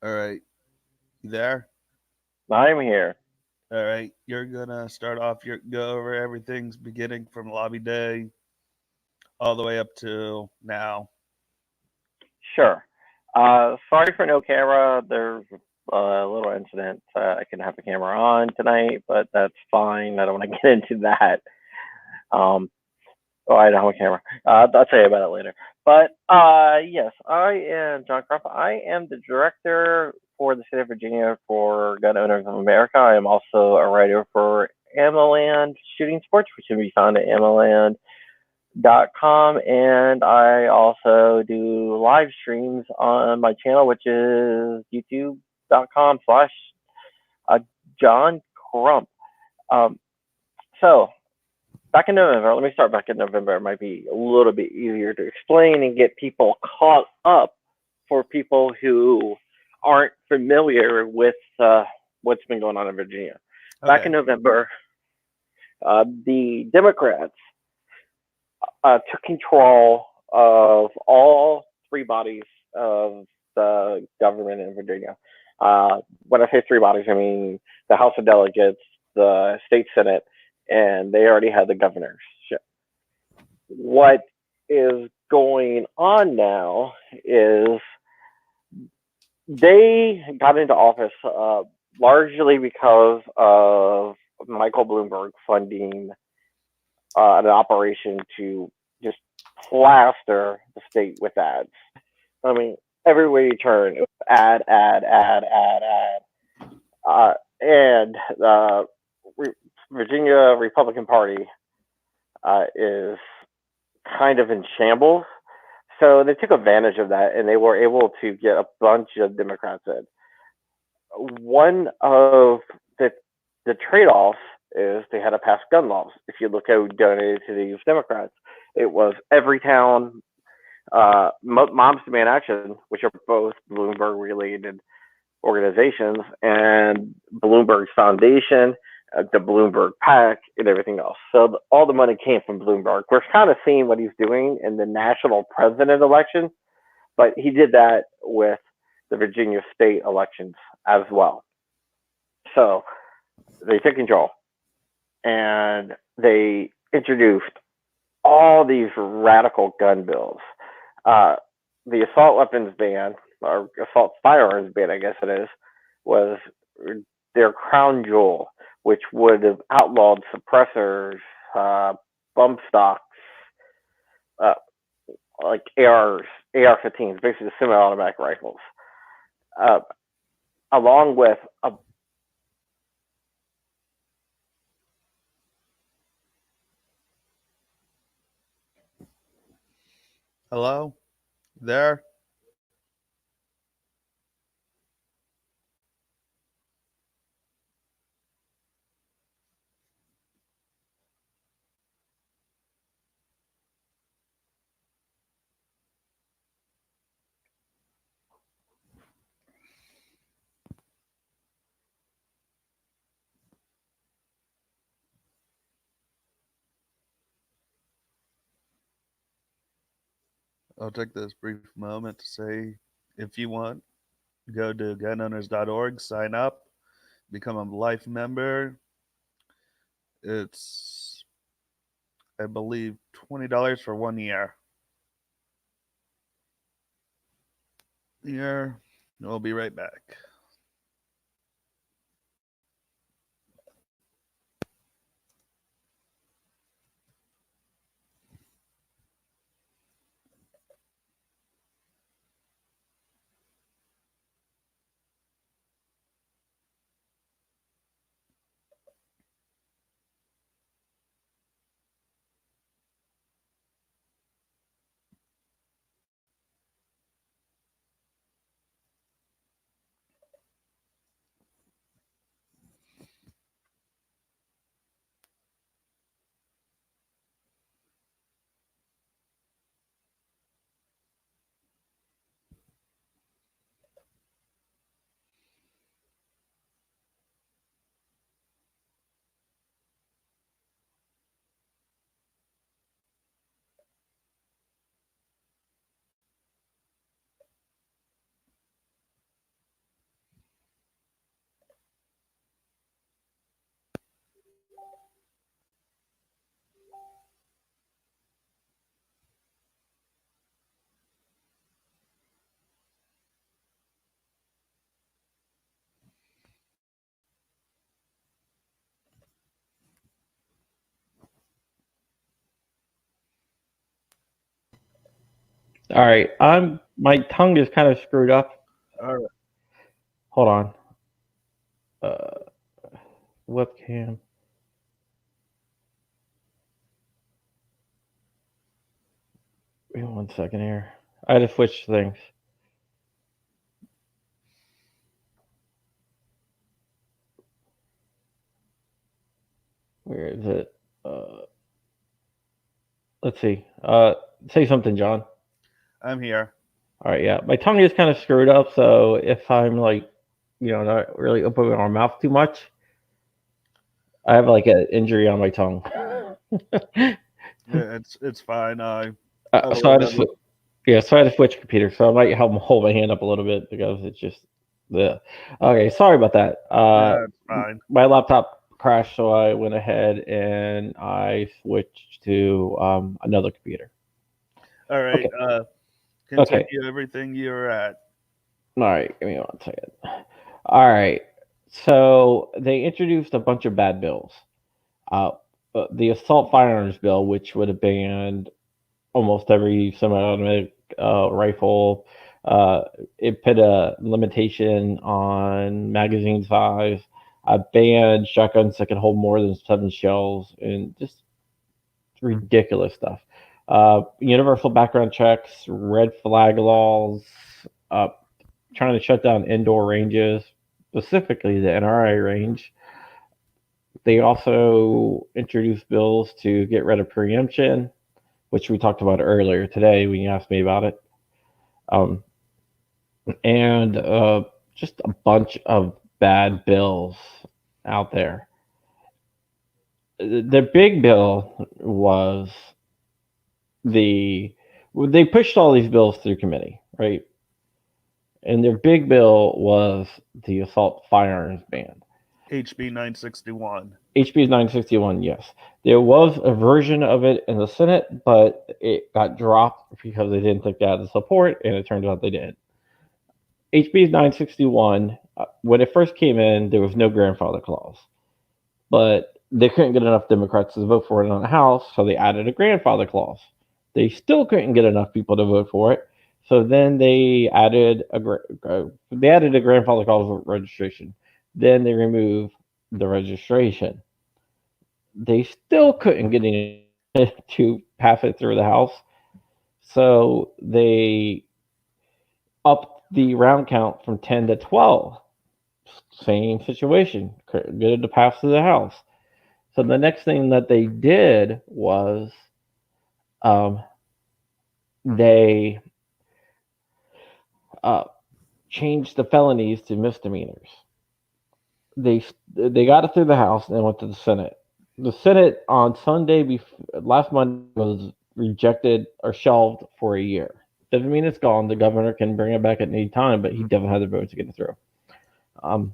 All right, you there? I'm here. All right, you're gonna start off your go over everything's beginning from lobby day all the way up to now. Sure. Sorry for no camera. There's a little incident. I can have the camera on tonight, but that's fine. I don't want to get into that. Um, oh, I don't have a camera. I'll tell you about it later. But yes, I am John Crump. I am the director for the state of Virginia for Gun Owners of America. I am also a writer for Amaland Shooting Sports, which can be found at amaland.com, and I also do live streams on my channel, which is youtube.com/, uh, John Crump. Um, so back in November, let me start back in November. It might be a little bit easier to explain and get people caught up for people who aren't familiar with what's been going on in Virginia. Back in Okay. November, the Democrats took control of all three bodies of the government in Virginia. When I say three bodies, I mean the House of Delegates, the state Senate, and they already had the governorship. What is going on now is they got into office largely because of Michael Bloomberg funding an operation to just plaster the state with ads. I mean, everywhere you turn, it was ad. And the Re- Virginia Republican Party is kind of in shambles. So they took advantage of that and they were able to get a bunch of Democrats in. One of the trade offs is they had to pass gun laws. If you look who donated to these Democrats, it was Everytown, Moms Demand Action, which are both Bloomberg related organizations, and Bloomberg's Foundation, the Bloomberg PAC, and everything else. So all the money came from Bloomberg. We're kind of seeing what he's doing in the national president election, but he did that with the Virginia state elections as well. So they took control and they introduced all these radical gun bills. Uh, the assault weapons ban, or assault firearms ban, I guess it is, was their crown jewel, which would have outlawed suppressors, uh, bump stocks, uh, like AR-15s, basically semi-automatic rifles, uh, along with a Hello, there. I'll take this brief moment to say, if you want, go to gunowners.org, sign up, become a life member. It's, I believe, $20 for 1 year. Year. We'll be right back. All right, my tongue is kind of screwed up. All right. Hold on. Uh, Webcam. Wait 1 second here. I had to switch things. Where is it? Uh, let's see. Say something, John. I'm here. All right, yeah. My tongue is kind of screwed up, so if I'm like, not really opening my mouth too much, I have like an injury on my tongue. Yeah, it's fine. I So will I just never. Yeah, so I had to switch computer, so I might help hold my hand up a little bit because it's just the. Okay, sorry about that. Yeah, it's fine. My laptop crashed, so I went ahead and I switched to another computer. All right. Okay, okay, Continue everything you're at. all right. Give me 1 second. All right, so they introduced a bunch of bad bills. Uh, the assault firearms bill, which would have banned almost every semi-automatic rifle. Uh, it put a limitation on magazine size. Banned shotguns that could hold more than 7 shells, and just ridiculous stuff. Universal background checks, red flag laws, uh, trying to shut down indoor ranges, specifically the NRA range. They also introduced bills to get rid of preemption, which we talked about earlier today when you asked me about it. Um, and just a bunch of bad bills out there. The big bill was the they pushed all these bills through committee, right? And their big bill was the assault firearms ban. HB961. HB961, yes. There was a version of it in the Senate, but it got dropped because they didn't think they had the support, and it turns out they did. HB 961, when it first came in, there was no grandfather clause, but they couldn't get enough Democrats to vote for it in the House, so they added a grandfather clause. They still couldn't get enough people to vote for it, so then they added a grandfather clause registration. Then they removed the registration. They still couldn't get enough to pass it through the House, so they upped the round count from 10 to 12. Same situation. Couldn't get it to pass through the House. So the next thing that they did was um, they uh, changed the felonies to misdemeanors. They they got it through the House and then went to the Senate. The Senate on last Monday was rejected or shelved for a year. Doesn't mean it's gone. The governor can bring it back at any time, but he doesn't have the votes to get it through. Um,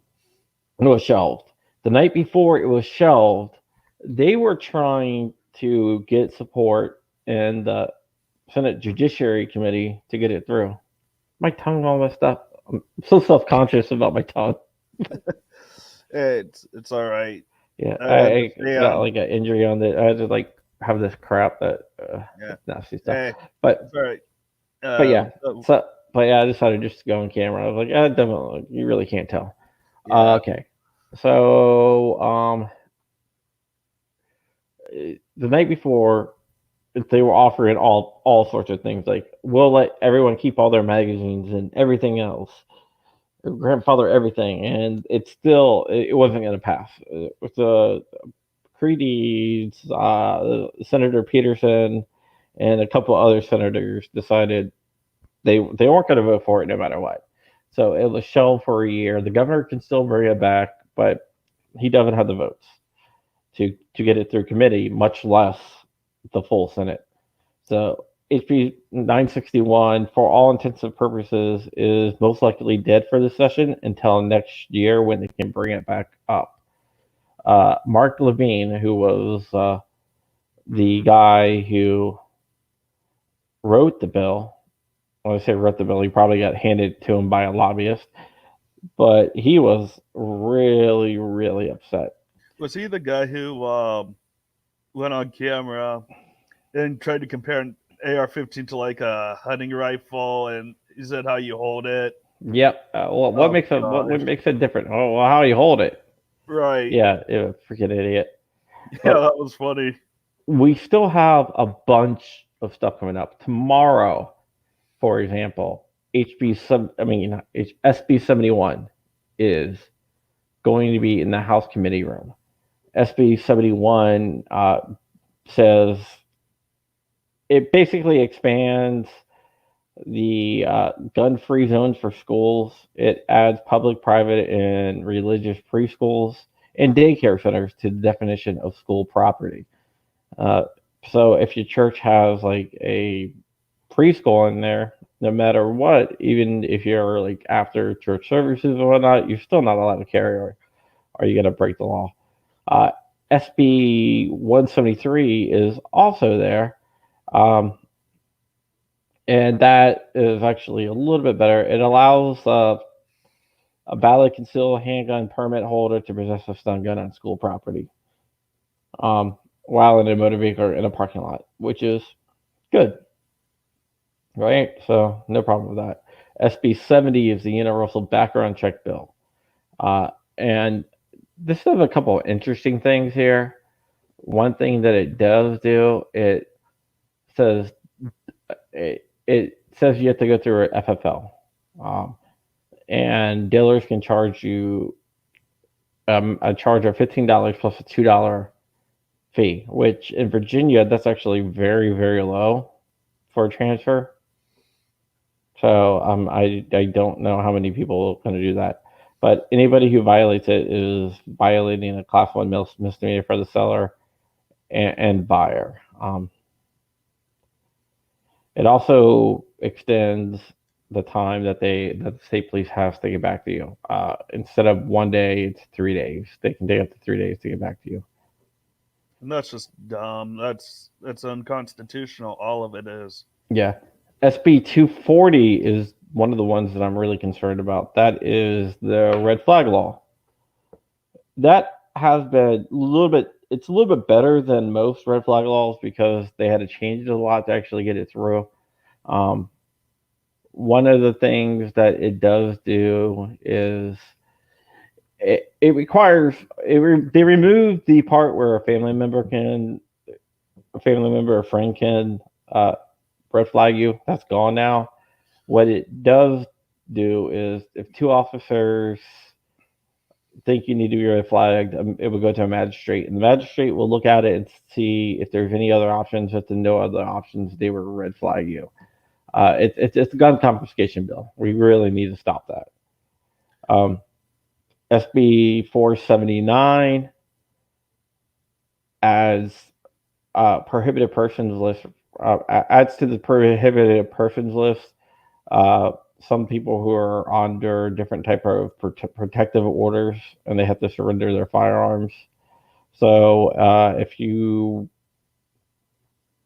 it was shelved. The night before it was shelved, they were trying to get support in the Senate Judiciary Committee to get it through. My tongue all messed up. I'm so self conscious about my tongue. It's all right. Yeah, I I got understand. like an injury on the. I had to like have this crap that Yeah. nasty stuff. Hey, But it's all right. but yeah, So, so but yeah, I decided just to go on camera. I was like, definitely, you really can't tell. yeah. Okay, so the night before they were offering all sorts of things like we'll let everyone keep all their magazines and everything else, grandfather everything, and it wasn't going to pass. With the Creedy's Senator Peterson and a couple other senators decided they weren't going to vote for it no matter what. So it was shelved for a year. The governor can still bring it back, but he doesn't have the votes to get it through committee, much less the full Senate. So HB 961, for all intents and purposes, is most likely dead for this session until next year when they can bring it back up. Mark Levine, who was the guy who wrote the bill, when I say wrote the bill, he probably got handed to him by a lobbyist, but he was really, really upset. Was he the guy who went on camera and tried to compare AR-15 to like a hunting rifle, and he said how you hold it. Yep. Well, what Oh makes it what gosh, makes it different? Oh, well, how you hold it? right? Yeah, freaking idiot. Yeah, But that was funny. we still have a bunch of stuff coming up tomorrow. For example, SB71 is going to be in the House committee room. SB71 says it basically expands the gun-free zones for schools. It adds public, private, and religious preschools and daycare centers to the definition of school property. Uh, so if your church has like a preschool in there, no matter what, even if you're like after church services or whatnot, you're still not allowed to carry, or are you going to break the law? Uh, SB 173 is also there. Um, and that is actually a little bit better. It allows a valid concealed handgun permit holder to possess a stun gun on school property while in a motor vehicle or in a parking lot, which is good, right? So no problem with that. SB 70 is the universal background check bill. And this has a couple of interesting things here. One thing that it does do, says it says you have to go through an FFL. Um, and dealers can charge you a charge of $15 plus a $2 fee, which in Virginia that's actually very very low for a transfer. So I don't know how many people are going to do that, but anybody who violates it is violating a class one misdemeanor for the seller and buyer. It also extends the time that the state police has to get back to you. Instead of 1 day, it's 3 days. They can take up to 3 days to get back to you. And that's just dumb. That's unconstitutional. All of it is. Yeah. SB 240 is one of the ones that I'm really concerned about. That is the red flag law. That has been a little bit, it's a little bit better than most red flag laws because they had to change it a lot to actually get it through. Um, One of the things that it does do is it requires they remove the part where a family member or friend can red flag you. That's gone now. What it does do is if two officers think you need to be red flagged, it will go to a magistrate, and the magistrate will look at it and see if there's any other options. If there's no other options, they will red flag you. It's a gun confiscation bill. We really need to stop that. SB 479 as prohibited persons list adds to the prohibited persons list some people who are under different type of protective orders and they have to surrender their firearms. So if you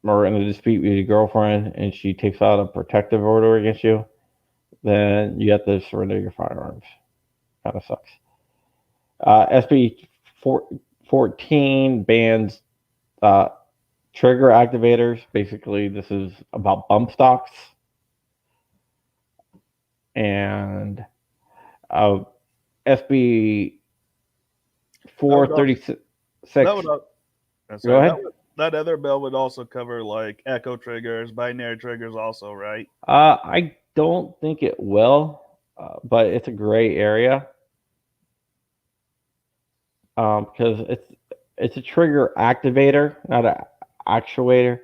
are in a dispute with your girlfriend and she takes out a protective order against you, then you have to surrender your firearms. Kind of sucks. SB 14 bans trigger activators. Basically, this is about bump stocks. And SB 436. Go ahead. That other bill would also cover like echo triggers, binary triggers, also, right? I don't think it will, but it's a gray area because it's a trigger activator, not an actuator.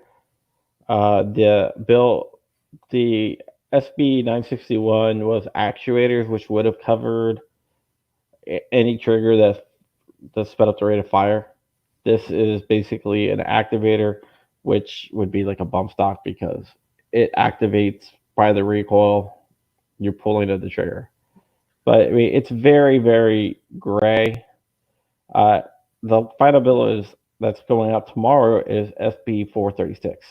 The HB961 was actuators, which would have covered any trigger that sped up the rate of fire. This is basically an activator, which would be like a bump stock because it activates by the recoil. You're pulling at the trigger, but I mean it's very very gray. The final bill that's going out tomorrow is SB 436.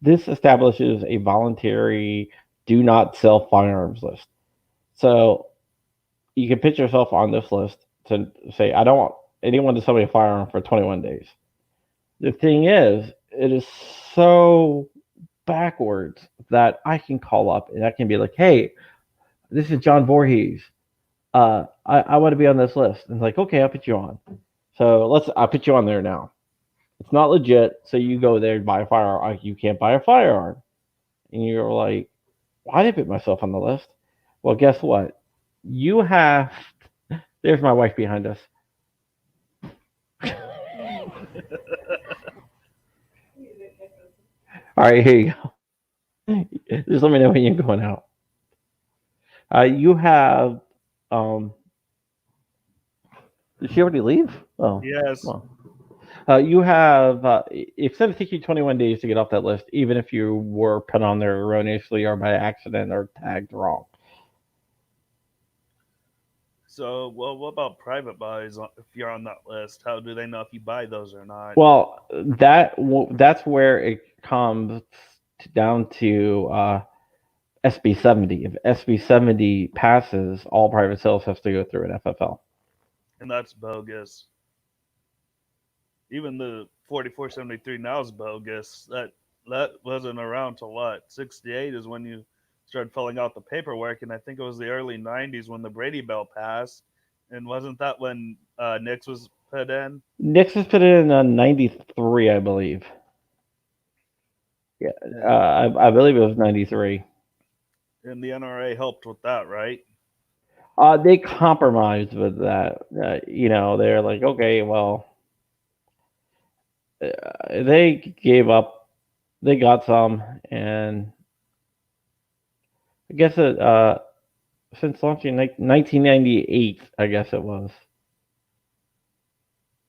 This establishes a voluntary do not sell firearms list. So you can put yourself on this list to say, I don't want anyone to sell me a firearm for 21 days. The thing is, it is so backwards that I can call up and I can be like, hey, this is John Voorhees. I want to be on this list. And it's like, okay, I'll put you on. So I'll put you on there now. It's not legit. So you go there and buy a firearm. You can't buy a firearm. And you're like, why did I put myself on the list? Well, guess what? You have, there's my wife behind us. All right, here you go. Just let me know when you're going out. You have, um, did she already leave? Oh, Yes. well. You have, it's going to take you 21 days to get off that list, even if you were put on there erroneously or by accident or tagged wrong. So, well, what about private buys? If you're on that list, how do they know if you buy those or not? Well, that's where it comes down to SB70. If SB70 passes, all private sales has to go through an FFL. And that's bogus. Even the 4473 now is bogus. That wasn't around till what? 68 is when you started filling out the paperwork, and I think it was the early 90s when the Brady Bill passed. And wasn't that when Nix was put in? Nix was put in 93, I believe. Yeah, I believe it was 93. And the NRA helped with that, right? They compromised with that. They're like, okay, well, they gave up. They got some, and I guess since launching 1998, I guess it was.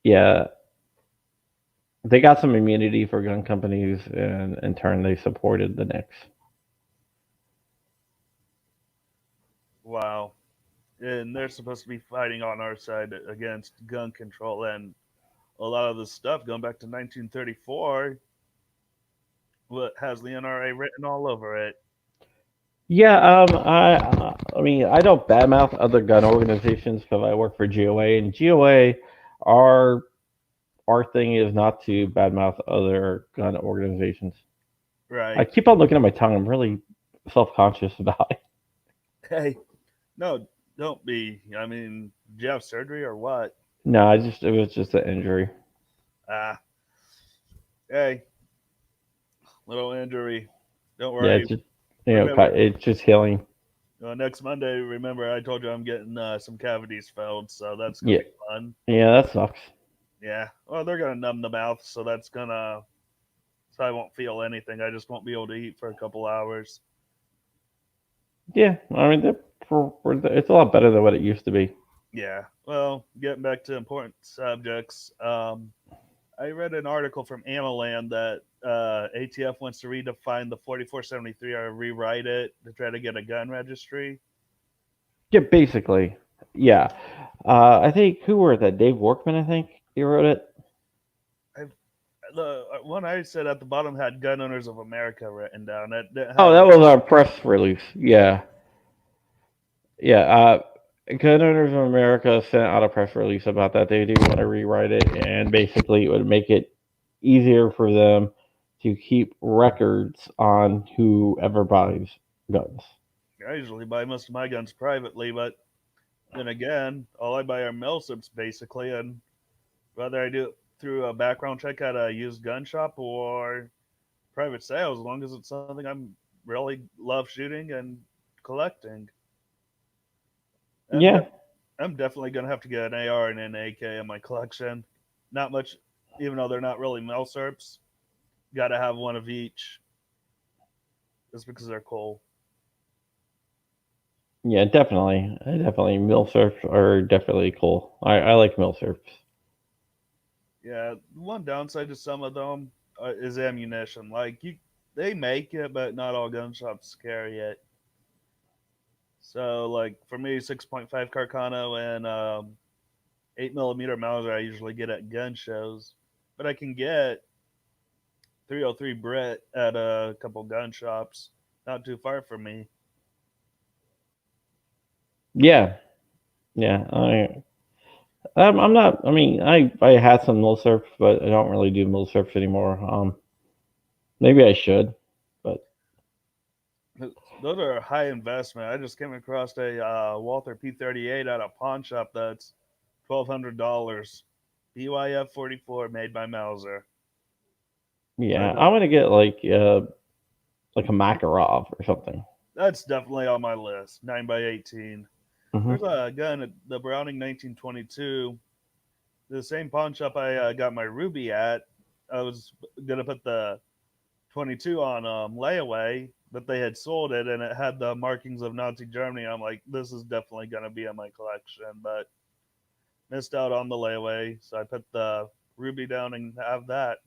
Yeah, they got some immunity for gun companies, and in turn, they supported the Knicks. Wow. And they're supposed to be fighting on our side against gun control, and a lot of the stuff going back to 1934 what has the NRA written all over it. Yeah, I mean, I don't badmouth other gun organizations because I work for GOA, and GOA, our our thing is not to badmouth other gun organizations. I Right. keep on looking at my tongue. I'm really self conscious about it. Hey, no, don't be. I mean, did you have surgery or what? No, it was just an injury. Ah, hey, little injury. Don't Yeah, worry. it's just Remember, it's just healing. next Monday, remember I told you I'm getting some cavities filled, so that's gonna Yeah, be fun. yeah, that sucks. Yeah. Well, they're gonna numb the mouth, so that's gonna so I won't feel anything. I just won't be able to eat for a couple hours. Yeah, I mean, it's a lot better than what it used to be. Yeah. Well, getting back to important subjects. I read an article from Amaland that ATF wants to redefine the 4473 or rewrite it to try to get a gun registry. Yeah, basically. Yeah. I think who wrote that? Dave Workman, I think he wrote it. I, the one I said at the bottom had Gun Owners of America written down. It didn't Oh, have that was our press release. Yeah. Yeah. Gun Owners of America sent out a press release about that. They do want to rewrite it, and basically it would make it easier for them to keep records on whoever buys guns. I usually buy most of my guns privately, but then again, all I buy are milsips basically, and whether I do it through a background check at a used gun shop or private sales, as long as it's something I'm really love shooting and collecting. I'm Yeah. de- I'm definitely gonna have to get an AR and an AK in my collection. Not much, even though they're not really milsurps. Got to have one of each, just because they're cool. Yeah, definitely. Definitely. Mill surfs are definitely cool. I like mill surfs. Yeah, one downside to some of them is ammunition. Like they make it, but not all gun shops carry it. So, like for me, 6.5 Carcano and 8 millimeter Mauser, I usually get at gun shows, but I can get 303 Brit at a couple gun shops, not too far from me. Yeah. Yeah. I'm not. I mean, I had some mill surfs, but I don't really do mill surfs anymore. Maybe I should, but Those are high investment. I just came across a Walther P38 at a pawn shop that's $1,200. BYF 44 made by Mauser. Yeah, But I want to get like a Makarov or something. that's definitely on my list. 9x18. Hmm. There's a gun, the Browning 1922. The same pawn shop I got my Ruby at. I was gonna put the 22 on layaway, but they had sold it and it had the markings of Nazi Germany. I'm like, this is definitely gonna be in my collection, but missed out on the layaway, so I put the Ruby down and have that.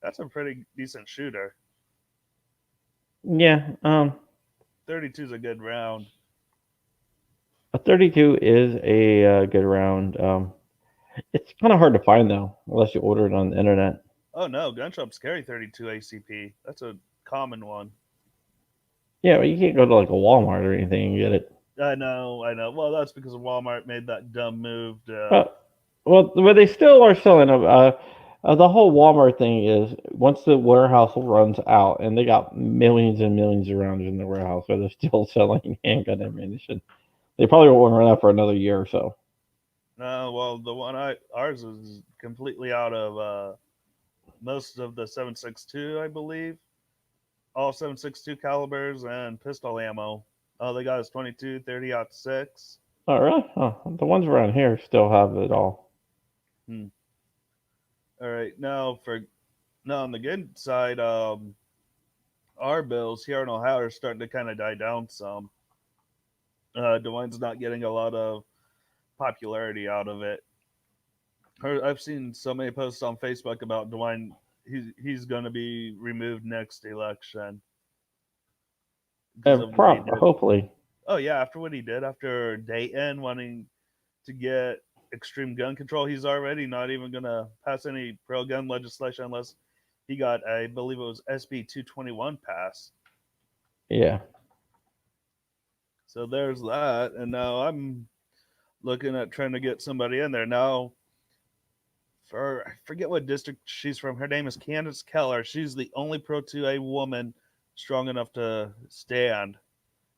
That's a pretty decent shooter. Yeah, 32 is a good round. a 32 is a good round. It's kind of hard to find though, unless you order it on the internet. Oh no, gun shops carry 32 ACP. That's a common one. Yeah, but you can't go to like a Walmart or anything and get it. I know. Well, that's because Walmart made that dumb move to. Uh, well, but they still are selling them. The whole Walmart thing is once the warehouse runs out, and they got millions and millions of rounds in the warehouse, but they're still selling handgun ammunition. They probably won't run out for another year or so. No, well, the one I ours is completely out of most of the 7.62, I believe. All 7.62 calibers and pistol ammo. All they got is 22, 30 out 6. Oh, really? Oh, the ones around here still have it all. Hmm. All right, now on the good side, our bills here in Ohio are starting to kind of die down some. DeWine's not getting a lot of popularity out of it. I've seen so many posts on Facebook about DeWine. He's going to be removed next election because of what he did. Hopefully. Oh yeah, after what he did after Dayton wanting to get extreme gun control, he's already not even going to pass any pro gun legislation unless he got, I believe it was SB 221 passed. Yeah. So there's that, and now I'm looking at trying to get somebody in there now. For I forget what district she's from. Her name is Candace Keller. She's the only Pro 2A woman strong enough to stand.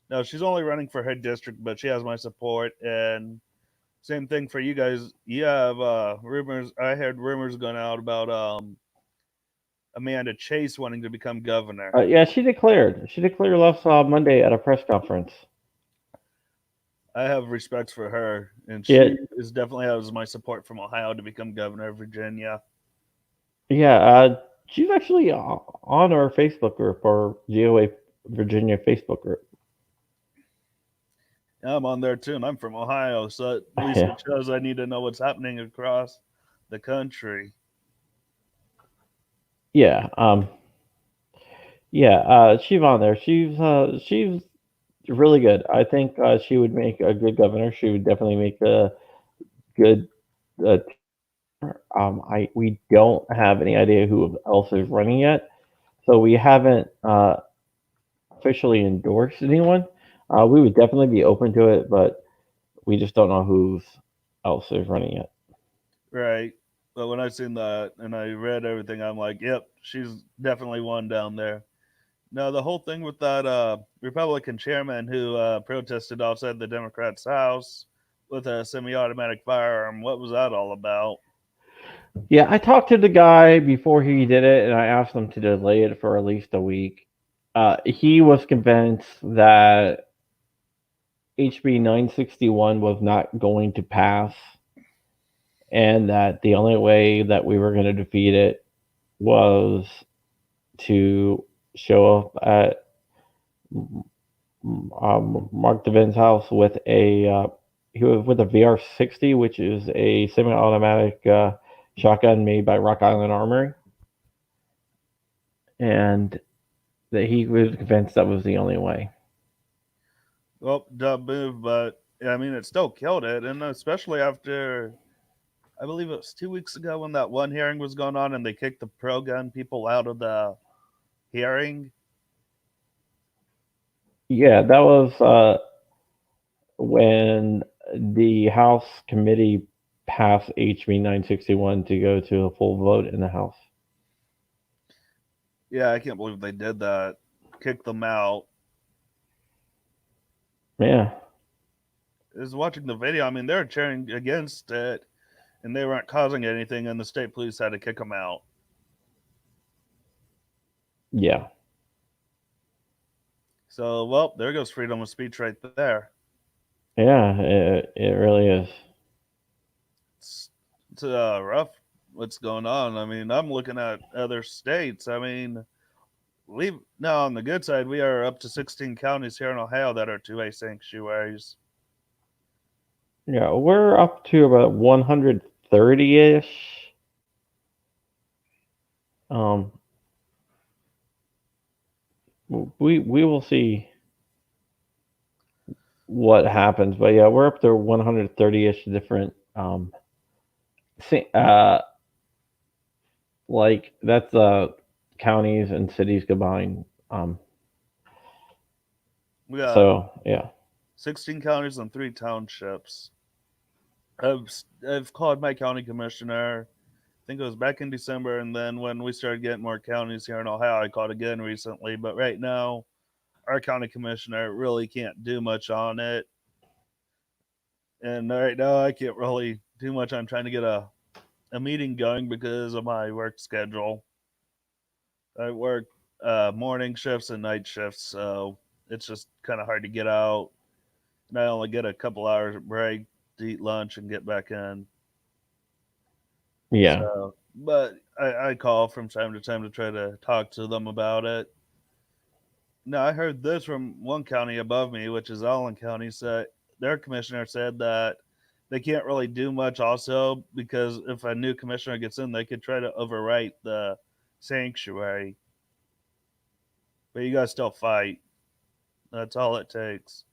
No, she's only running for her district, but she has my support. And same thing for you guys. You have rumors. I heard rumors going out about Amanda Chase wanting to become governor. Yeah, she declared. She declared last Monday at a press conference. I have respect for her, and Yeah, she is definitely has my support from Ohio to become governor of Virginia. yeah. She's actually on our Facebook group, our GOA Virginia Facebook group. Yeah, I'm on there too, and I'm from Ohio, so at least Yeah, it shows I need to know what's happening across the country. yeah. Yeah. She's on there. She's really good. I think she would make a good governor. She would definitely make a good. Uh, I we don't have any idea who else is running yet, so we haven't officially endorsed anyone. We would definitely be open to it, but we just don't know who else is running yet. Right. But when I seen that and I read everything, I'm like, yep, she's definitely one down there. Now, the whole thing with that Republican chairman who protested outside the Democrats' house with a semi automatic firearm, what was that all about? Yeah, I talked to the guy before he did it, and I asked him to delay it for at least a week. He was convinced that HB961 was not going to pass, and that the only way that we were going to defeat it was to show up at Mark Devin's house with he was with a VR60, which is a semi-automatic shotgun made by Rock Island Armory, and that he was convinced that was the only way. Well, dumb move, but I mean, it still killed it. And especially after, I believe it was 2 weeks ago when that one hearing was going on and they kicked the pro gun people out of the hearing. Yeah, that was when the House committee passed HB 961 to go to a full vote in the House. Yeah, I can't believe they did that. Kicked them out. Yeah. Is watching the video. I mean, they're cheering against it, and they weren't causing anything, and the state police had to kick them out. Yeah. So, well, there goes freedom of speech right there. Yeah. It really is. It's rough what's going on. I mean, I'm looking at other states. I mean, we now on the good side, we are up to 16 counties here in Ohio that are 2A sanctuaries. Yeah, we're up to about 130-ish. Um, we will see what happens, but yeah, we're up to 130-ish different uh like that's counties and cities combined. We got So yeah. 16 counties and 3 townships. I've called my county commissioner. I think it was back in December, and then when we started getting more counties here in Ohio, I called again recently. But right now, our county commissioner really can't do much on it, and right now I can't really do much. I'm trying to get a meeting going because of my work schedule. I work morning shifts and night shifts, so it's just kind of hard to get out. And I only get a couple hours break to eat lunch and get back in. Yeah. So, but I call from time to time to try to talk to them about it. Now, I heard this from one county above me, which is Allen County. Said their commissioner said that they can't really do much, also because if a new commissioner gets in, they could try to overwrite the sanctuary. But you guys still fight. That's all it takes.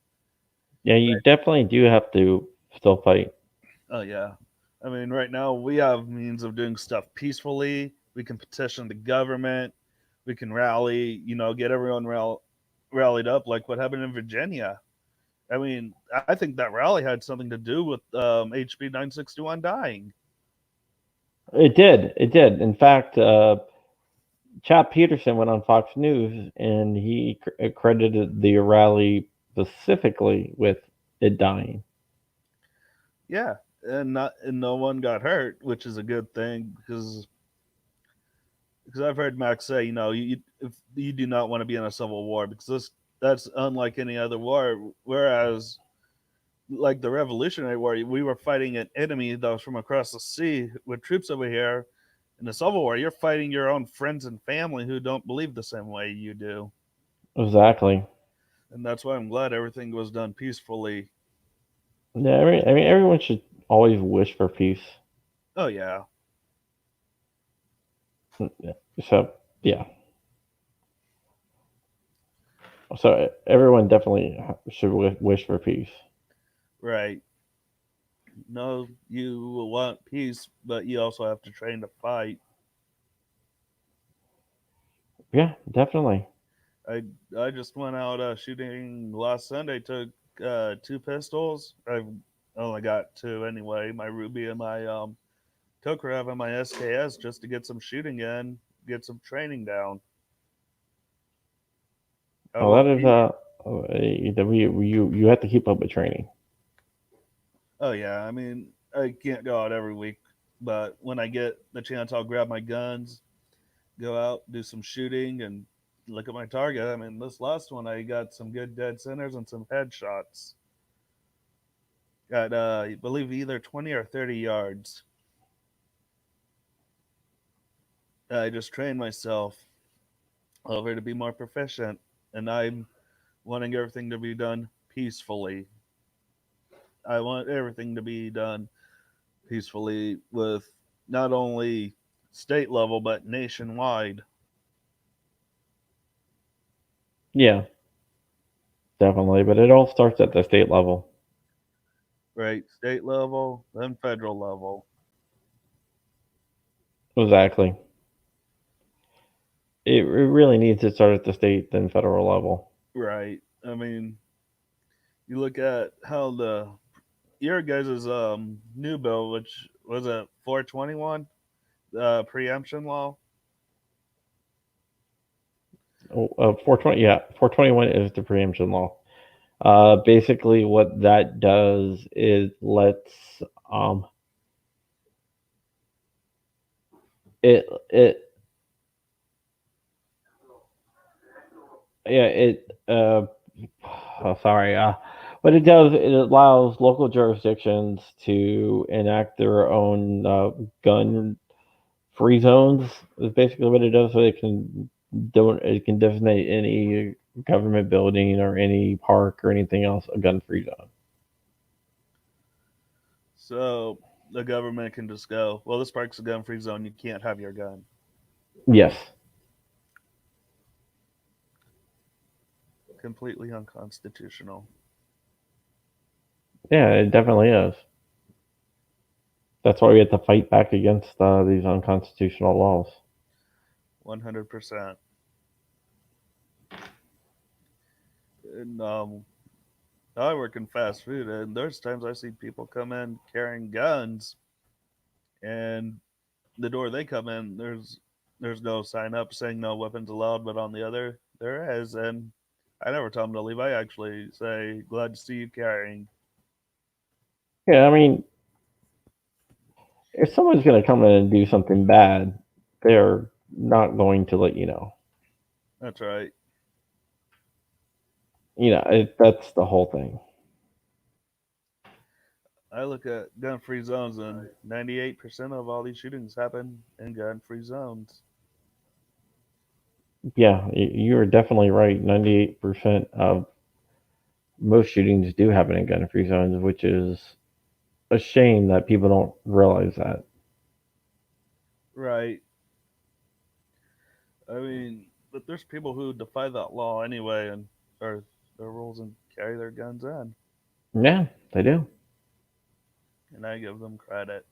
Yeah, you definitely do have to still fight. Oh yeah. I mean, right now we have means of doing stuff peacefully. We can petition the government. We can rally. Get everyone rallied up, like what happened in Virginia. I mean, I think that rally had something to do with HB961 dying. It did. It did. In fact, Chap Peterson went on Fox News and he credited the rally specifically with it dying. Yeah, and no one got hurt, which is a good thing because I've heard Max say, if you do not want to be in a civil war because that's unlike any other war. Whereas, like the Revolutionary War, we were fighting an enemy that was from across the sea with troops over here. In the Civil War, you're fighting your own friends and family who don't believe the same way you do, Exactly. and that's why I'm glad everything was done peacefully. Yeah, I mean, everyone should always wish for peace. Oh yeah, So yeah, so everyone definitely should wish for peace. right. No, you will want peace, but you also have to train to fight. Yeah, definitely. I I just went out shooting last Sunday. Took 2 pistols. I've only got two anyway. My Ruby and my Tokarev and my SKS just to get some shooting in, get some training down. I Well, want that is peace. you have to keep up with training. Oh yeah, I mean I can't go out every week, but when I get the chance, I'll grab my guns, go out, do some shooting, and look at my target. I mean, this last one, I got some good dead centers and some headshots. Got, I believe, either 20 or 30 yards. I just trained myself over to be more proficient, and I'm wanting everything to be done peacefully. I want everything to be done peacefully with not only state level but nationwide. Yeah, definitely. But it all starts at the state level. Right, state level, then federal level. Exactly. It really needs to start at the state then federal level. Right. I mean, you look at how your guys' new bill, which was a 421 preemption law. 420. Yeah, 421 is the preemption law. Basically, what that does is lets um, it yeah it oh, sorry what it does, it allows local jurisdictions to enact their own gun free zones. Is basically what it does, so it can designate any government building or any park or anything else a gun free zone. So the government can just go, well, this park's a gun-free zone. You can't have your gun. Yes. Completely unconstitutional. Yeah, it definitely is. That's why we have to fight back against these unconstitutional laws. 100%. And I work in fast food, and there's times I see people come in carrying guns, and the door they come in, there's no sign up saying no weapons allowed, but on the other there is, and I never tell them to leave. I actually say, "Glad to see you carrying." Yeah, I mean, if someone's going to come in and do something bad, they're not going to let you know. That's right. That's the whole thing. I look at gun-free zones, and 98% of all these shootings happen in gun-free zones. Yeah, you're definitely right. 98% of most shootings do happen in gun free zones, which is a shame that people don't realize that. Right. I mean, but there's people who defy that law anyway, and or their rules and carry their guns in, Yeah, they do. and I give them credit.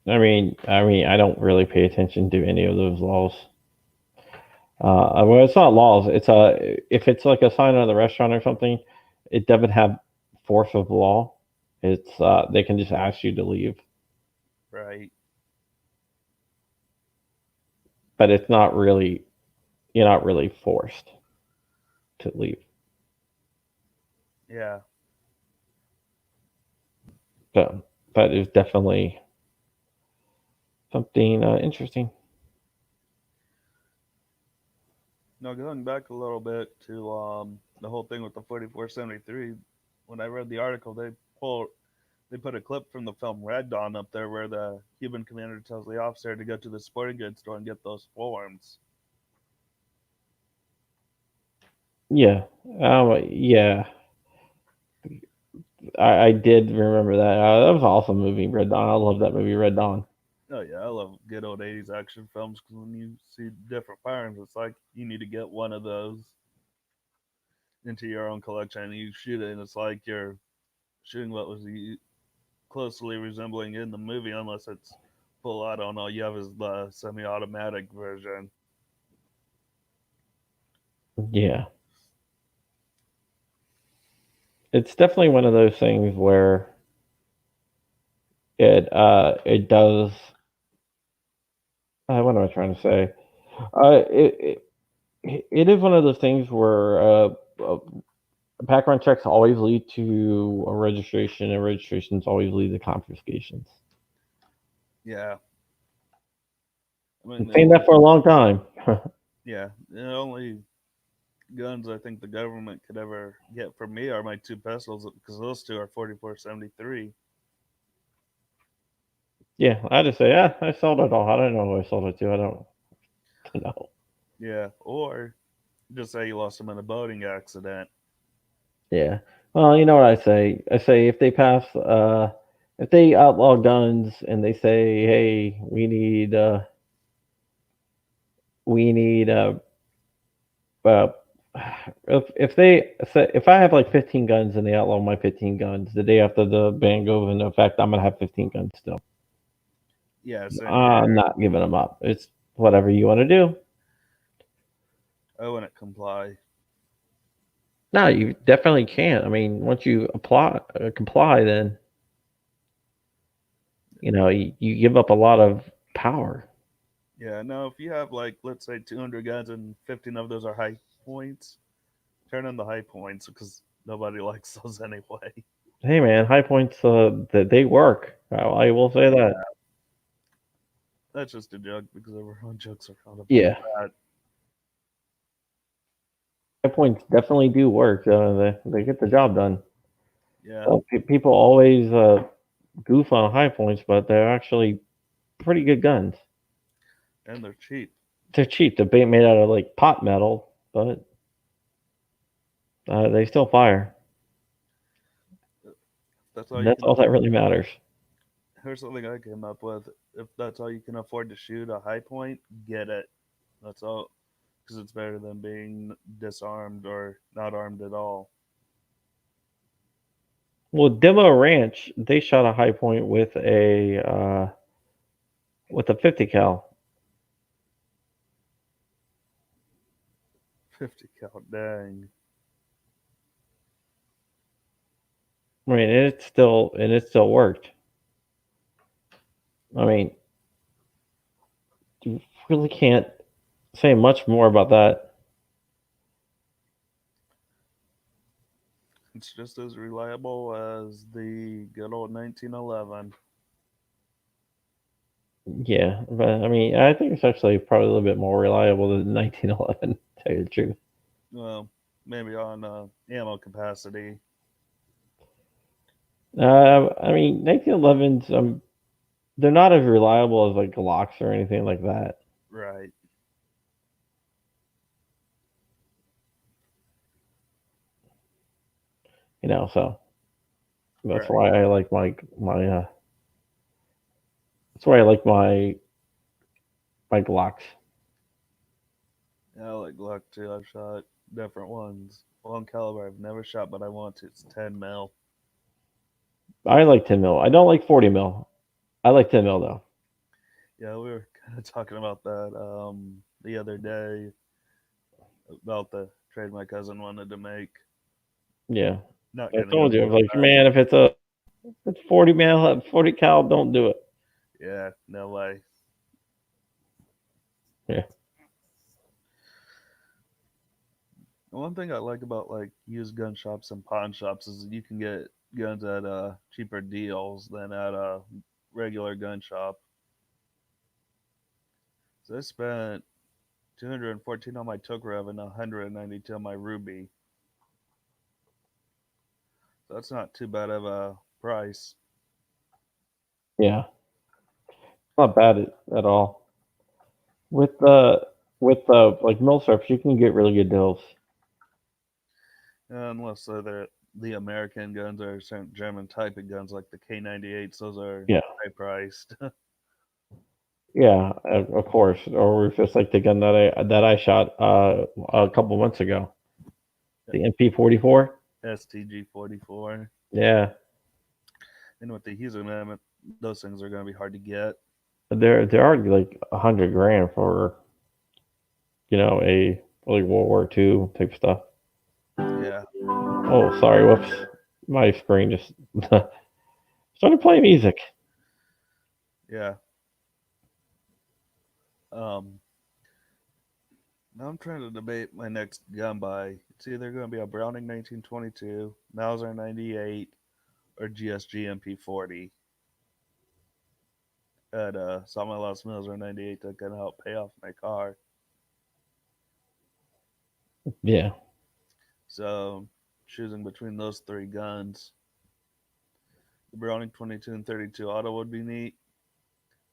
I don't really pay attention to any of those laws. Well, it's not laws. It's if it's like a sign on the restaurant or something, it doesn't have force of law. It's they can just ask you to leave, Right. but it's not really you're not really forced to leave. Yeah. So that is definitely something interesting. Now going back a little bit to the whole thing with the 4473, when I read the article, they put a clip from the film Red Dawn up there where the Cuban commander tells the officer to go to the sporting goods store and get those forms. Yeah, yeah. I did remember that. That was an awesome movie, Red Dawn. I love that movie, Red Dawn. Oh yeah, I love good old 80s action films because when you see different firearms, it's like you need to get one of those into your own collection and you shoot it, and it's like you're shooting what was closely resembling in the movie, unless it's full auto and all you have is the semi-automatic version. Yeah, it's definitely one of those things where it does. What am I trying to say? Uh, it, it is one of those things where background checks always lead to a registration, and registrations always lead to confiscations. Yeah, I Been mean the saying that only for a long time. yeah the only guns I think the government could ever get from me are my two pistols because those two are 4473. Yeah, I just say, yeah, I sold it all. I don't know who I sold it to. I don't know. Yeah, or just say you lost them in a boating accident. Yeah. Well, you know what I say? I say if they outlaw guns and they say, hey, we need uh, if they say if I have like 15 guns and they outlaw my 15 guns, the day after the ban goes into effect, I'm gonna have 15 guns still. Yeah, same I'm here. not giving them up. It's whatever you want to do. I wouldn't comply. No, you definitely can't. I mean, once you comply, then you give up a lot of power. Yeah, no, if you have like let's say 200 guns and 15 of those are high points, turn in the high points because nobody likes those anyway. Hey man, high points they work. I will say that. Yeah, that's just a joke because everyone jokes around about Yeah, that. high points definitely do work. They get the job done. Yeah, People always goof on high points, but they're actually pretty good guns. and they're cheap. They're cheap. They're made out of like pot metal, but they still fire. That's all And you that's can all that afford. really matters. Here's something I came up with. If that's all you can afford to shoot a high point, get it. That's all, because it's better than being disarmed or not armed at all. Well, Demo Ranch, they shot a high point with a 50 cal. 50 cal, dang. I mean, and it still worked. I mean, you really can't say much more about that. It's just as reliable as the good old 1911. Yeah, but I mean, I think it's actually probably a little bit more reliable than 1911. To tell you the truth. Well, maybe on ammo capacity. I mean, 1911s. They're not as reliable as like Glocks or anything like that. Right. So that's Right. why I like my that's why I like my Glocks. Yeah, I like Glock too. I've shot different ones. Long caliber I've never shot, but I want to. It's 10 mil. I like 10 mil. I don't like 40 mil. I like 10 mil though. Yeah, we were kind of talking about that the other day about the trade my cousin wanted to make. Yeah, Not I gonna go told you. I through was with like, that. man, if it's 40 mil, 40 cal, don't do it. Yeah, no way. Yeah, One thing I like about like used gun shops and pawn shops is you can get guns at cheaper deals than at a regular gun shop. So I spent 214 on my Tokarev and 192 on my Ruby. So that's not too bad of a price. yeah, not bad at all. With the like mill strips, you can get really good deals. Unless they're the American guns or certain German type of guns like the K98s, those are Yeah, high priced. yeah, of course. Or if it's like the gun that I shot a couple months ago, the MP44. STG 44. Yeah, And with the Huser Mammoth, those things are going to be hard to get. they're already like 100 grand for a like World War II type stuff. Yeah, Oh, sorry, whoops, my screen just started playing music. yeah. Um, Now I'm trying to debate my next gun buy. It's either going to be a Browning 1922, Mauser 98, or GSG MP40. At saw my last Mauser 98 that can help pay off my car. Yeah, So choosing between those three guns, the Browning 22 and 32 auto would be neat.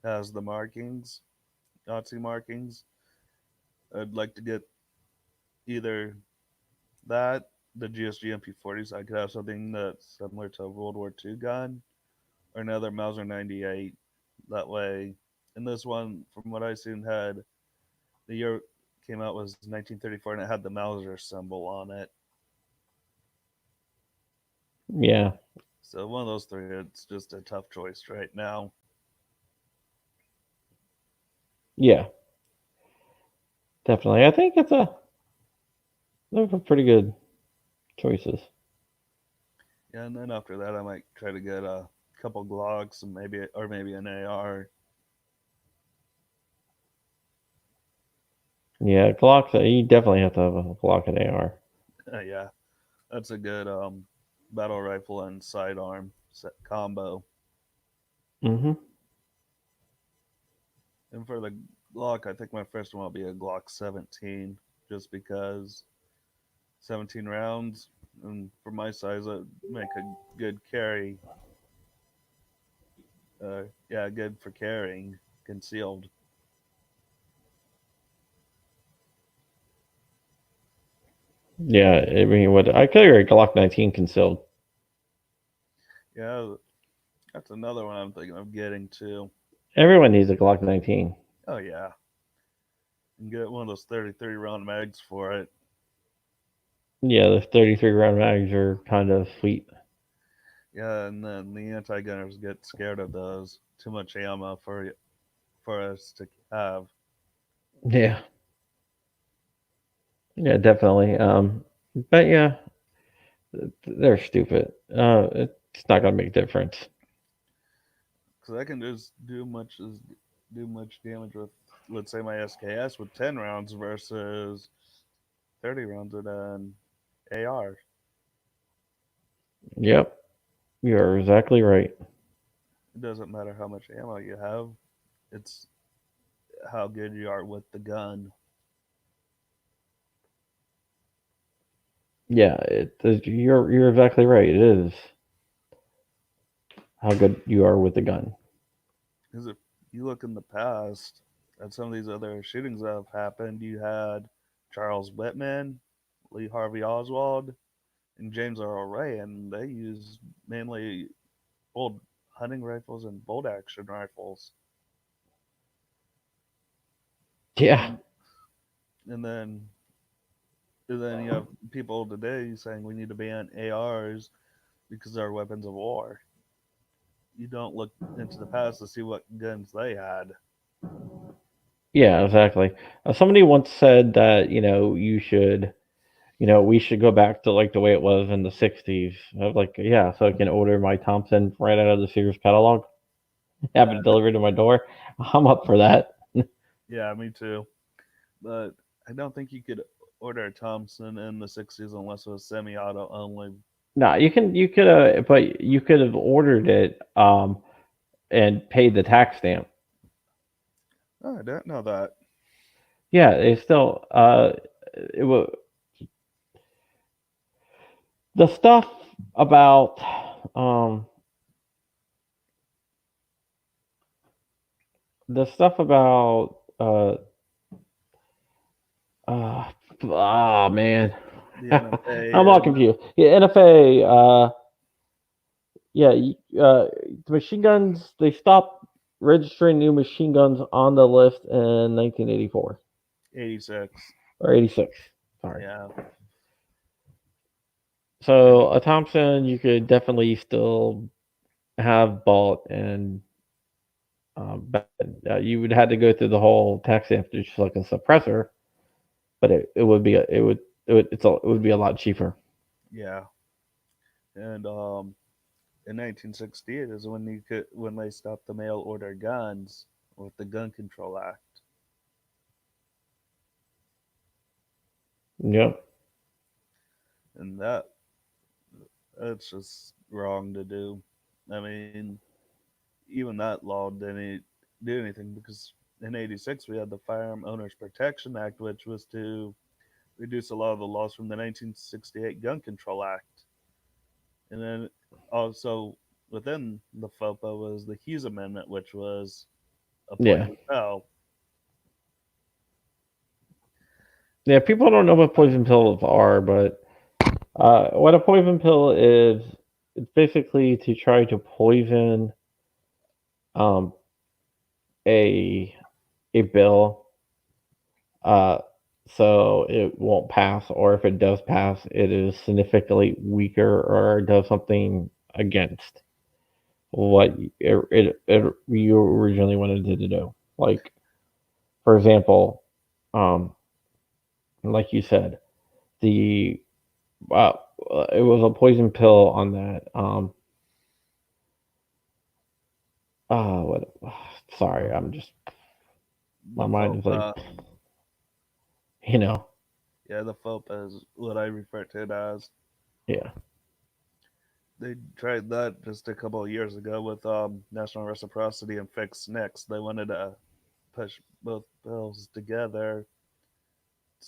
Has the markings, Nazi markings. I'd like to get either that, the GSG MP40, so I could have something that's similar to a World War II gun, or another Mauser 98. That way, and this one, from what I seen, had the year came out was 1934, and it had the Mauser symbol on it. yeah, So one of those three, it's just a tough choice right now. yeah, definitely. I think those are pretty good choices. Yeah, and then after that, I might try to get a couple Glocks and maybe an AR. Yeah, Glocks. You definitely have to have a Glock and AR. Yeah, that's a good battle rifle and sidearm set combo. Hmm. And for the Glock, I think my first one will be a Glock 17, just because 17 rounds, and for my size, it would make a good carry. Yeah, good for carrying concealed. Yeah, I mean, what I carry a Glock 19 concealed. Yeah, that's another one I'm thinking of getting too. Everyone needs a Glock 19. Oh yeah, and get one of those 33 round mags for it. Yeah, the 33 round mags are kind of sweet. Yeah, and then the anti-gunners get scared of those. Too much ammo for us to have. Yeah, yeah, definitely. But yeah, they're stupid. It's not gonna make a difference. Because I can just do much damage with, let's say, my SKS with 10 rounds versus 30 rounds with an AR. Yep, you're exactly right. It doesn't matter how much ammo you have; it's how good you are with the gun. Yeah, you're exactly right. It is how good you are with the gun. Because if you look in the past at some of these other shootings that have happened, you had Charles Whitman, Lee Harvey Oswald, and James Earl Ray, and they used mainly old hunting rifles and bolt action rifles. Yeah, And, and then you have people today saying we need to ban ARs because they're weapons of war. You don't look into the past to see what guns they had. yeah, exactly. Somebody once said that we should go back to like the way it was in the '60s. I was like, yeah, so I can order my Thompson right out of the Sears catalog, have Yeah, it delivered to my door. I'm up for that. yeah, me too. But I don't think you could order a Thompson in the '60s unless it was semi-auto only. No, you could but you could have ordered it and paid the tax stamp. Oh, I didn't know that. Yeah, it's still it was the stuff about um the stuff about uh oh man. The I'm NFA all and confused. Yeah, NFA yeah, the machine guns they stopped registering new machine guns on the list in 1984 '86. or 86. Sorry. Yeah, and So a Thompson you could definitely still have bought and but you would have to go through the whole tax after just like a suppressor, but it would be it would be a lot cheaper. yeah, and in 1968 is when they stopped the mail order guns with the Gun Control Act, Yep. and that's just wrong to do. I mean, even that law didn't do anything because in '86 we had the Firearm Owners Protection Act, which was to reduce a lot of the laws from the 1968 Gun Control Act, and then also within the FOPA was the Hughes Amendment, which was a Yeah. poison pill. Yeah. People don't know what poison pills are, but what a poison pill is, it's basically to try to poison um, a a bill, uh, so it won't pass, or if it does pass, it is significantly weaker or does something against what you originally wanted it to do. Like, for example, um, like you said, the uh, it was a poison pill on that. What? Sorry, I'm just my The mind is like, FOPA, you know. Yeah, the FOPA is what I refer to it as. Yeah. They tried that just a couple of years ago with national reciprocity and fixed NICS. They wanted to push both bills together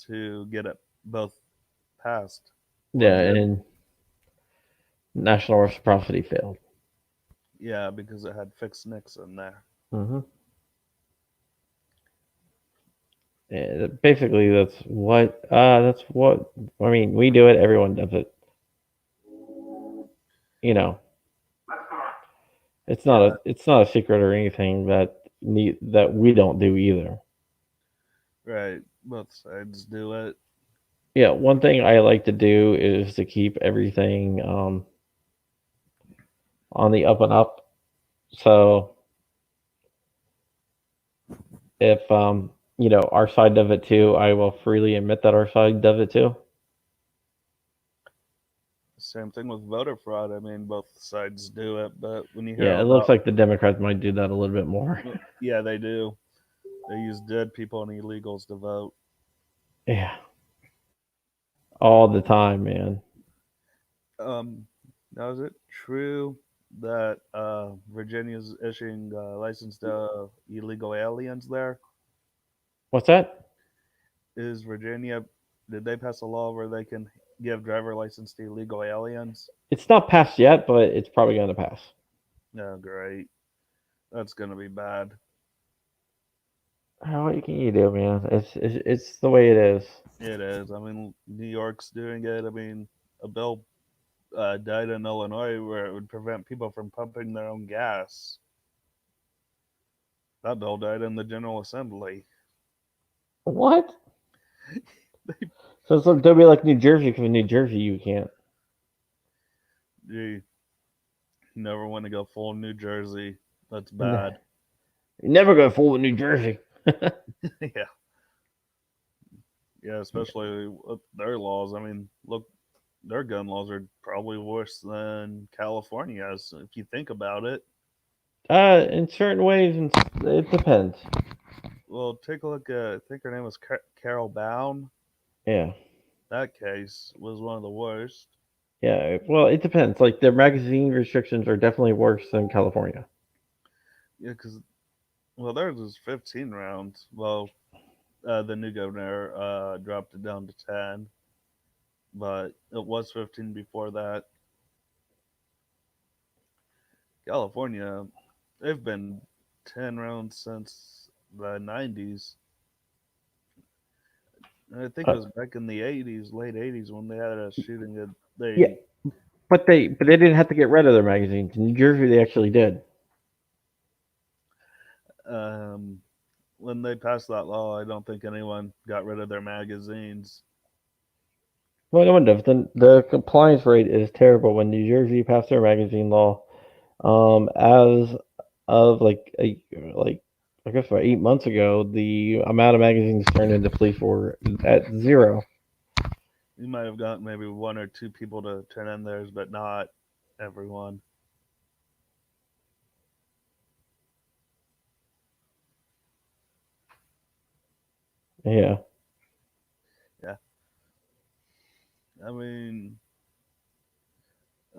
to get it both passed. One Yeah, did. and national reciprocity failed. Yeah, because it had fixed NICS in there. Hmm. Yeah, basically, that's what I mean. We do it. Everyone does it. You know, Yeah, it's not a secret or anything that we don't do either. right. Both sides do it. Yeah, one thing I like to do is to keep everything on the up and up. So if our side does it too, I will freely admit that our side does it too. Same thing with voter fraud. I mean, both sides do it, but when you hear Yeah, it looks about, like the Democrats might do that a little bit more. well, yeah, they do. They use dead people and illegals to vote. Yeah, all the time, man. Um, now is it true that Virginia's issuing license to illegal aliens there? What's that? Is Virginia, did they pass a law where they can give driver license to illegal aliens? It's not passed yet, but it's probably going to pass. No, great. That's gonna be bad. What can you do, man? It's the way it is. It is. I mean, New York's doing it. I mean, a bill died in Illinois where it would prevent people from pumping their own gas. That bill died in the General Assembly. What? So it's like, they'll be like New Jersey, because in New Jersey you can't. Gee, you never want to go full New Jersey. That's You bad. never go full with New Jersey. Yeah, yeah, especially with their laws. I mean, look, their gun laws are probably worse than California's if you think about it. In certain ways, and it depends. Well, take a look at, I think her name was Carol Bown. Yeah, That case was one of the worst. yeah. Well, it depends. Like the magazine restrictions are definitely worse than California. Yeah, because, well, theirs was 15 rounds. Well, the new governor dropped it down to 10, but it was 15 before that. California, they've been 10 rounds since the 90s. I think it Uh, was back in the 80s, late 80s, when they had a shooting. That yeah, they, but they didn't have to get rid of their magazines. In New Jersey, they actually did. um, when they passed that law, I don't think anyone got rid of their magazines. Well, no one does. The compliance rate is terrible when New Jersey passed their magazine law. As of like I guess about 8 months ago, the amount of magazines turned into police were at zero. You might have got maybe one or two people to turn in theirs, but not everyone. Yeah. Yeah, I mean,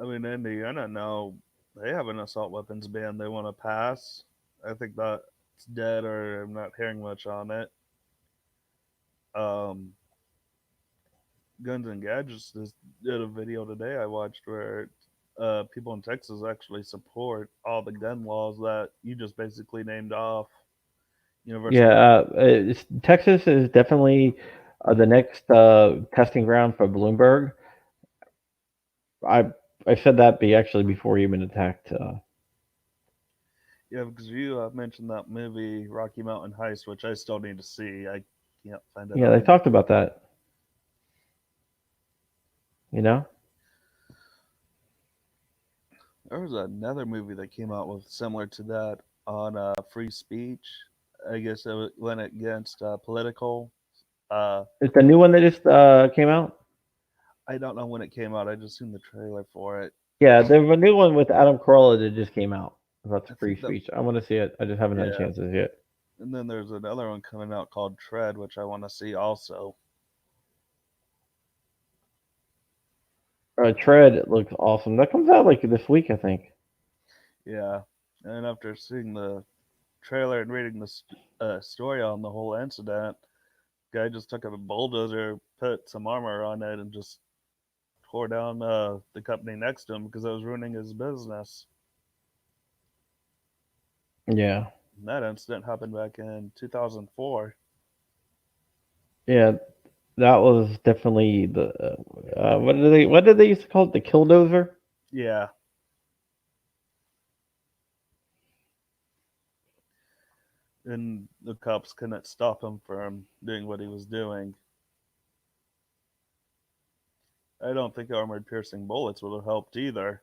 Indiana now they have an assault weapons ban they want to pass. I think that's dead, or I'm not hearing much on it. Um, Guns and Gadgets just did a video today I watched where people in Texas actually support all the gun laws that you just basically named off. Yeah, Universal. Texas is definitely the next testing ground for Bloomberg. I I said that be actually before he been attacked. Yeah, because you mentioned that movie Rocky Mountain Heist, which I still need to see. I can't find it Yeah, they on. talked about that. You know. There was another movie that came out with similar to that on free speech. I guess it went against political. Uh, It's the new one that just came out. I don't know when it came out. I just seen the trailer for it. Yeah, there's a new one with Adam Carolla that just came out about I free think that, speech. I want to see it. I just haven't had a yeah. chance to see it. And then there's another one coming out called Tread, which I want to see also. Tread it looks awesome. That comes out like this week, I think. Yeah, and after seeing the trailer and reading the story on the whole incident, guy just took a bulldozer, put some armor on it, and just tore down the company next to him because it was ruining his business. Yeah, And that incident happened back in 2004. yeah, that was definitely the what did they used to call it? The killdozer. Yeah, and the cops couldn't stop him from doing what he was doing. I don't think armored piercing bullets would have helped either.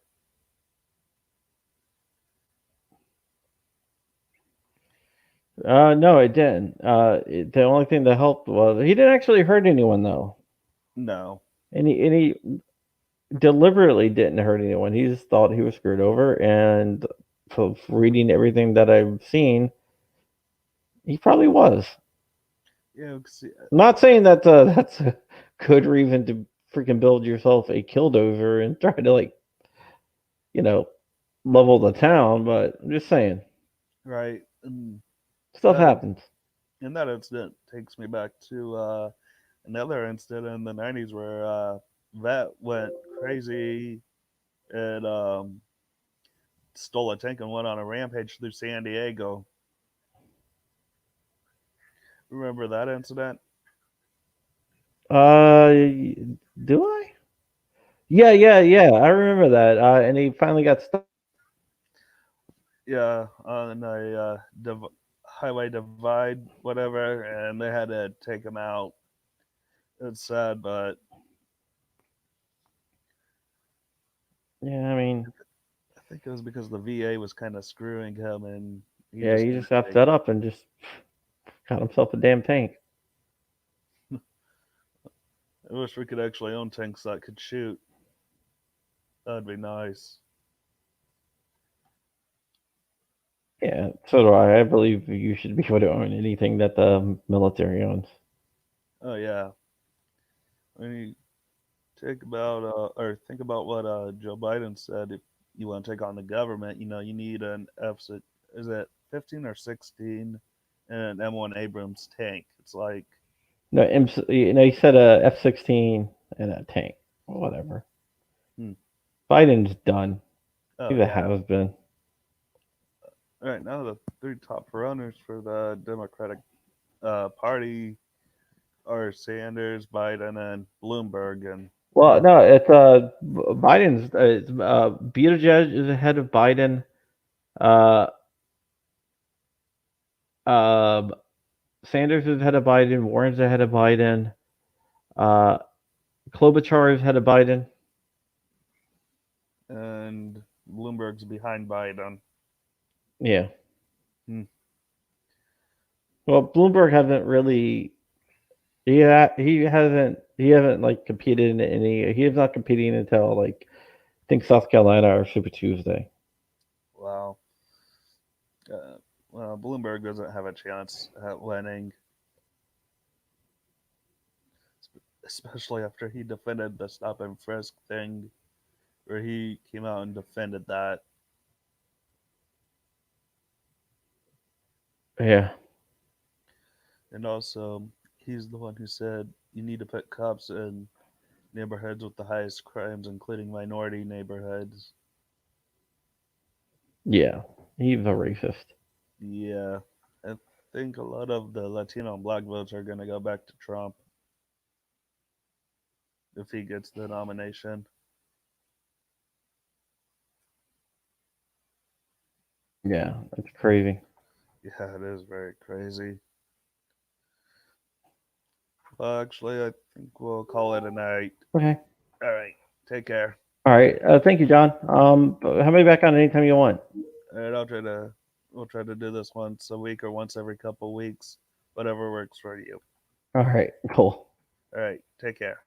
No, it didn't. The only thing that helped was he didn't actually hurt anyone though, No. and he deliberately didn't hurt anyone. He just thought he was screwed over, and from reading everything that I've seen, he probably was. Yeah, I'm not saying that that's a good reason to freaking build yourself a killdozer and try to you know level the town, but I'm just saying right. And stuff that happens. and that incident takes me back to another incident in the '90s where Vet went crazy and stole a tank and went on a rampage through San Diego. Remember that incident? Uh, do I? Yeah, yeah, yeah. I remember that. And he finally got stuck. Yeah, on a highway divide, whatever, and they had to take him out. It's sad, but Yeah, I mean, I think it was because the VA was kind of screwing him, and he yeah, just he wanted just got to. fed up and just got himself a damn tank. I wish we could actually own tanks that could shoot. That'd be nice. Yeah, so do I. I believe you should be able to own anything that the military owns. Oh yeah. When you think about what Joe Biden said, if you want to take on the government, you need an is it 15 or 16, and an M1 Abrams tank. It's like, No, he said a F-16 and a tank, whatever. hmm, Biden's done. oh He's a yeah. has been. All right, now the three top runners for the Democratic Party are Sanders, Biden, and Bloomberg, and Well, uh, no, it's Biden's. Buttigieg is ahead of Biden. Uh, um, Sanders is ahead of Biden. Warren's ahead of Biden. Uh, Klobuchar is ahead of Biden. and Bloomberg's behind Biden. Yeah. Hmm. Well, Bloomberg hasn't really. He hasn't like competed in any. He is not competing until I think South Carolina or Super Tuesday. Wow. Uh, well, Bloomberg doesn't have a chance at winning, especially after he defended the stop and frisk thing, where he came out and defended that. Yeah. And also, he's the one who said you need to put cops in neighborhoods with the highest crimes, including minority neighborhoods. Yeah. He's a racist. Yeah, I think a lot of the Latino and black votes are going to go back to Trump if he gets the nomination. Yeah. It's crazy. Yeah, it is very crazy. Well, actually, I think we'll call it a night. Okay. All right, take care. All right. Thank you, John. Have me back on anytime you want. All right, we'll try to do this once a week or once every couple weeks, whatever works for you. All right. Cool. All right, take care.